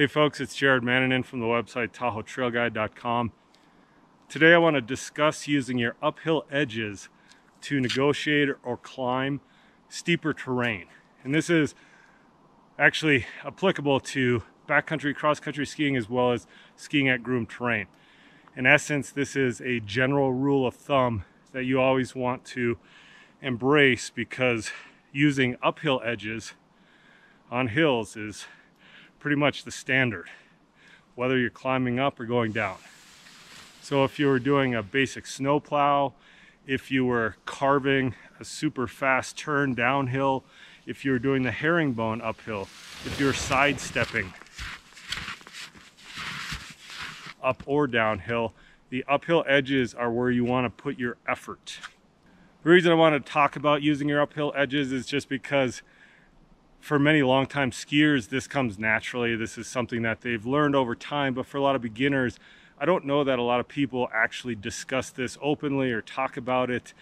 Hey folks, it's Jared Manninen from the website TahoeTrailGuide.com. Today I want to discuss using your uphill edges to negotiate or climb steeper terrain. And this is actually applicable to backcountry, cross-country skiing as well as skiing at groomed terrain. In essence, this is a general rule of thumb that you always want to embrace because using uphill edges on hills is pretty much the standard, whether you're climbing up or going down. So if you were doing a basic snowplow, if you were carving a super fast turn downhill, if you were doing the herringbone uphill, if you're sidestepping up or downhill, the uphill edges are where you want to put your effort. The reason I want to talk about using your uphill edges is just because for many longtime skiers, this comes naturally. This is something that they've learned over time, but for a lot of beginners, I don't know that a lot of people actually discuss this openly or talk about it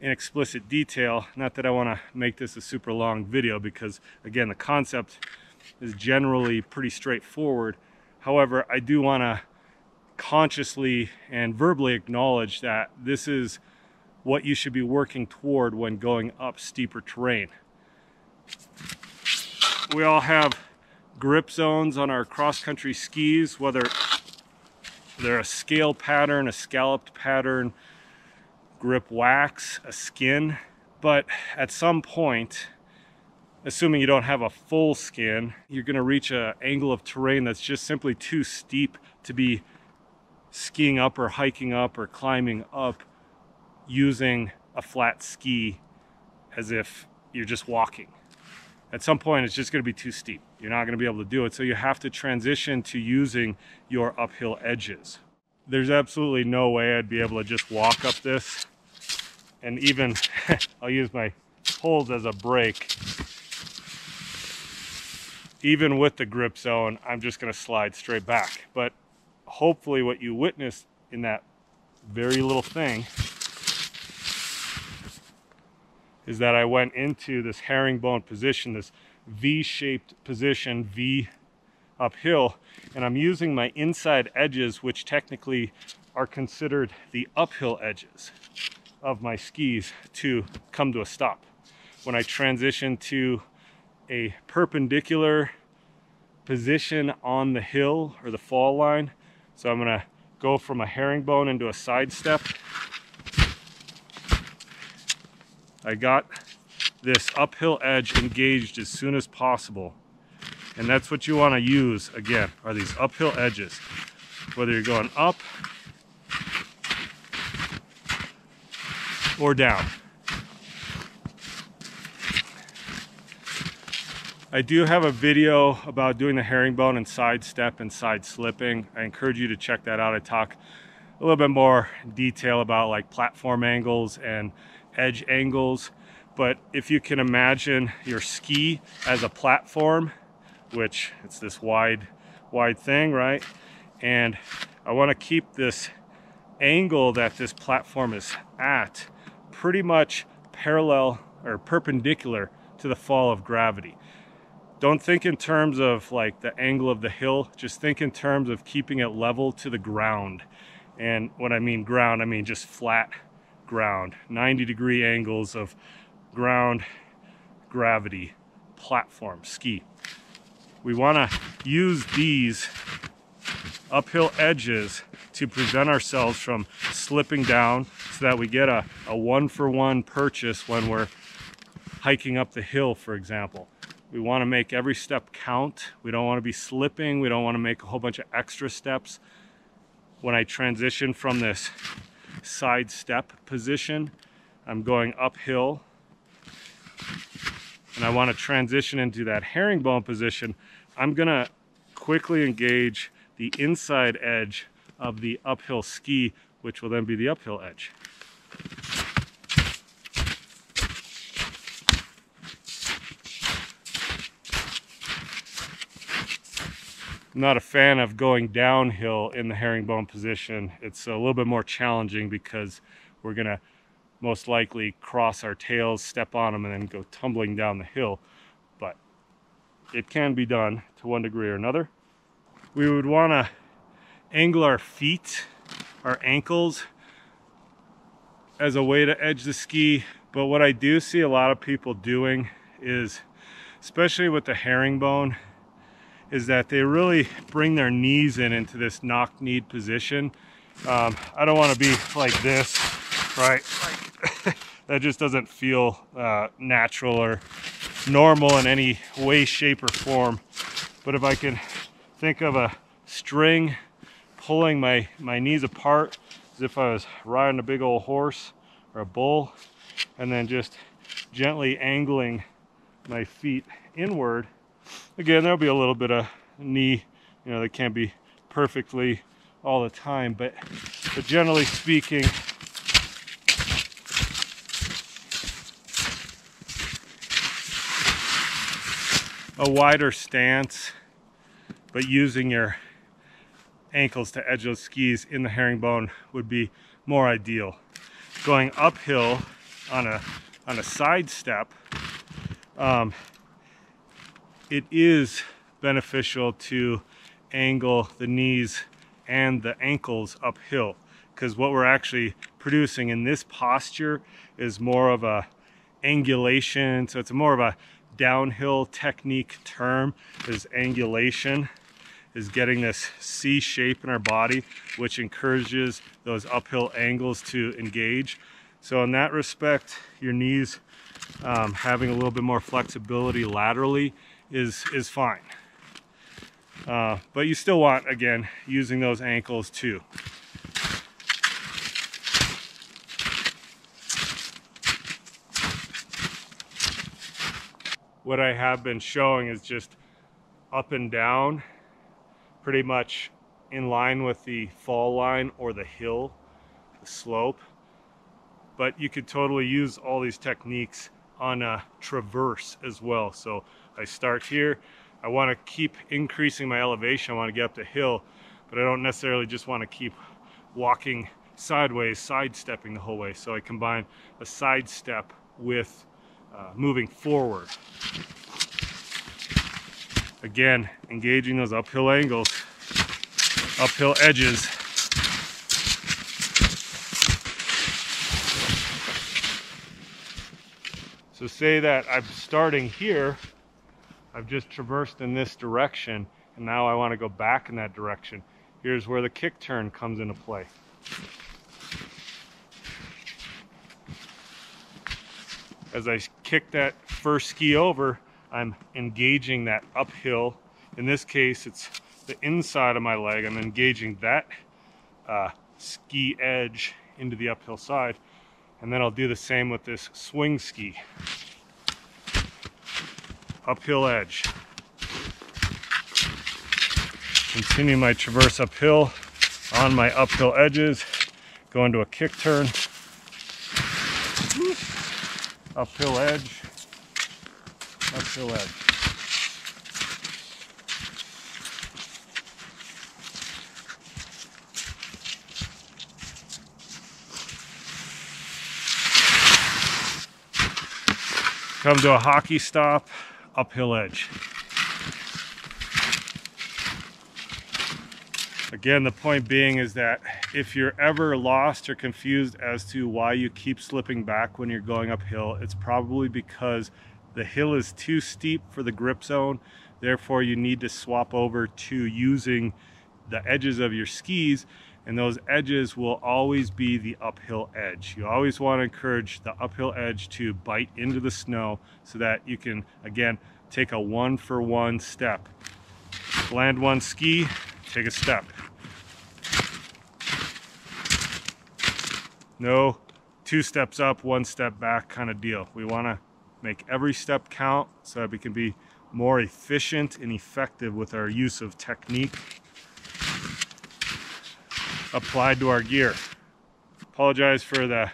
in explicit detail. Not that I want to make this a super long video because, again, the concept is generally pretty straightforward. However, I do want to consciously and verbally acknowledge that this is what you should be working toward when going up steeper terrain. We all have grip zones on our cross-country skis, whether they're a scale pattern, a scalloped pattern, grip wax, a skin. But at some point, assuming you don't have a full skin, you're going to reach an angle of terrain that's just simply too steep to be skiing up or hiking up or climbing up using a flat ski as if you're just walking. At some point, it's just going to be too steep. You're not going to be able to do it. So you have to transition to using your uphill edges. There's absolutely no way I'd be able to just walk up this. And even, I'll use my poles as a brake. Even with the grip zone, I'm just going to slide straight back. But hopefully what you witnessed in that very little thing is that I went into this herringbone position, this V-shaped position, V uphill, and I'm using my inside edges, which technically are considered the uphill edges of my skis, to come to a stop. When I transition to a perpendicular position on the hill or the fall line, so I'm gonna go from a herringbone into a side step. I got this uphill edge engaged as soon as possible. And that's what you want to use, again, are these uphill edges. Whether you're going up or down. I do have a video about doing the herringbone and side step and side slipping. I encourage you to check that out. I talk a little bit more detail about like platform angles and edge angles. But if you can imagine your ski as a platform, which it's this wide thing, right? And I want to keep this angle that this platform is at pretty much parallel or perpendicular to the fall of gravity. Don't think in terms of like the angle of the hill, just think in terms of keeping it level to the ground. And when I mean ground, I mean just flat ground, 90-degree angles of ground, gravity, platform, ski. We want to use these uphill edges to prevent ourselves from slipping down so that we get a one-for-one purchase when we're hiking up the hill, for example. We want to make every step count. We don't want to be slipping. We don't want to make a whole bunch of extra steps. When I transition from this side step position, I'm going uphill, and I want to transition into that herringbone position. I'm going to quickly engage the inside edge of the uphill ski, which will then be the uphill edge. I'm not a fan of going downhill in the herringbone position. It's a little bit more challenging because we're gonna most likely cross our tails, step on them, and then go tumbling down the hill. But it can be done to one degree or another. we would want to angle our feet, our ankles, as a way to edge the ski. But what I do see a lot of people doing is, especially with the herringbone, is that they really bring their knees into this knock-kneed position. I don't want to be like this, right? Like, that just doesn't feel natural or normal in any way, shape, or form. But if I can think of a string pulling my knees apart as if I was riding a big old horse or a bull, and then just gently angling my feet inward. Again, there'll be a little bit of knee, you know, that can't be perfectly all the time, but generally speaking, a wider stance, but using your ankles to edge those skis in the herringbone would be more ideal. Going uphill on a side step, it is beneficial to angle the knees and the ankles uphill, because what we're actually producing in this posture is more of a angulation. So it's more of a downhill technique term, is angulation, is getting this C shape in our body, which encourages those uphill angles to engage. So in that respect, your knees having a little bit more flexibility laterally is fine. But you still want, again, using those ankles too. What I have been showing is just up and down, pretty much in line with the fall line or the hill, the slope. But you could totally use all these techniques on a traverse as well. So I start here, I want to keep increasing my elevation, I want to get up the hill, but I don't necessarily just want to keep walking sideways, sidestepping the whole way. So I combine a sidestep with moving forward. Again, engaging those uphill angles, uphill edges. So say that I'm starting here, I've just traversed in this direction, and now I want to go back in that direction. Here's where the kick turn comes into play. As I kick that first ski over, I'm engaging that uphill. In this case, it's the inside of my leg. I'm engaging that ski edge into the uphill side. And then I'll do the same with this swing ski. Uphill edge. Continue my traverse uphill on my uphill edges. Go into a kick turn. Uphill edge. Uphill edge. Come to a hockey stop, uphill edge. Again, the point being is that if you're ever lost or confused as to why you keep slipping back when you're going uphill, it's probably because the hill is too steep for the grip zone. Therefore, you need to swap over to using the edges of your skis, and those edges will always be the uphill edge. You always want to encourage the uphill edge to bite into the snow so that you can, again, take a one-for-one step. Land one ski, take a step. No 2 steps up, 1 step back kind of deal. We want to make every step count so that we can be more efficient and effective with our use of technique applied to our gear. Apologize for the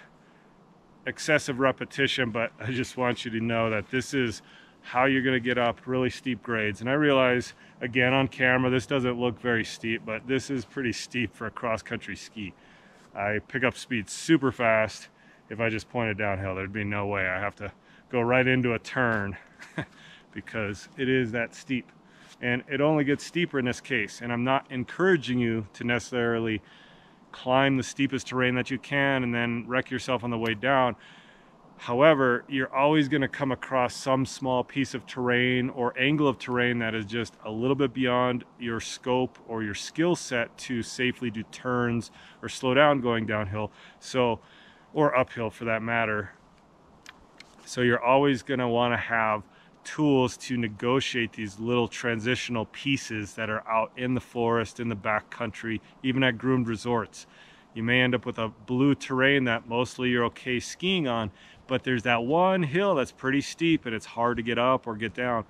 excessive repetition, but I just want you to know that this is how you're going to get up really steep grades. And I realize, again, on camera, this doesn't look very steep, but this is pretty steep for a cross-country ski. I pick up speed super fast. If I just pointed downhill, there'd be no way. I have to go right into a turn because it is that steep. And it only gets steeper in this case. And I'm not encouraging you to necessarily climb the steepest terrain that you can and then wreck yourself on the way down. However, you're always going to come across some small piece of terrain or angle of terrain that is just a little bit beyond your scope or your skill set to safely do turns or slow down going downhill, or uphill for that matter. So you're always going to want to have tools to negotiate these little transitional pieces that are out in the forest, in the backcountry, even at groomed resorts. You may end up with a blue terrain that mostly you're okay skiing on, but there's that one hill that's pretty steep and it's hard to get up or get down.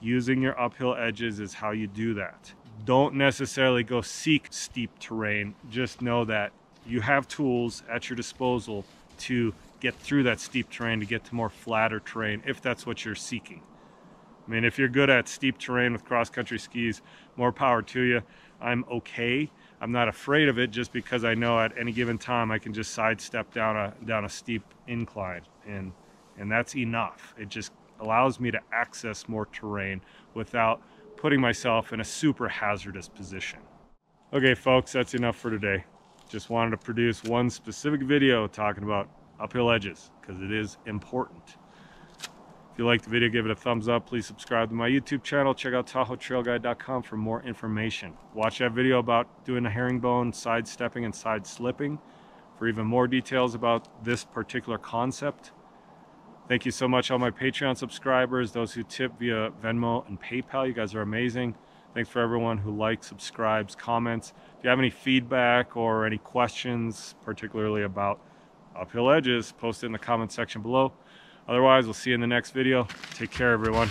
Using your uphill edges is how you do that. Don't necessarily go seek steep terrain. Just know that you have tools at your disposal to get through that steep terrain, to get to more flatter terrain, if that's what you're seeking. I mean, if you're good at steep terrain with cross-country skis, more power to you. I'm okay. I'm not afraid of it just because I know at any given time I can just sidestep down a steep incline, and that's enough. It just allows me to access more terrain without putting myself in a super hazardous position. Okay, folks, that's enough for today. Just wanted to produce one specific video talking about uphill edges because it is important. If you liked the video, give it a thumbs up. Please subscribe to my YouTube channel. Check out TahoeTrailGuide.com for more information. Watch that video about doing the herringbone, sidestepping, and side slipping for even more details about this particular concept. Thank you so much, all my Patreon subscribers, those who tip via Venmo and PayPal. You guys are amazing. Thanks for everyone who likes, subscribes, comments. If you have any feedback or any questions, particularly about uphill edges, post it in the comment section below. Otherwise, we'll see you in the next video. Take care, everyone.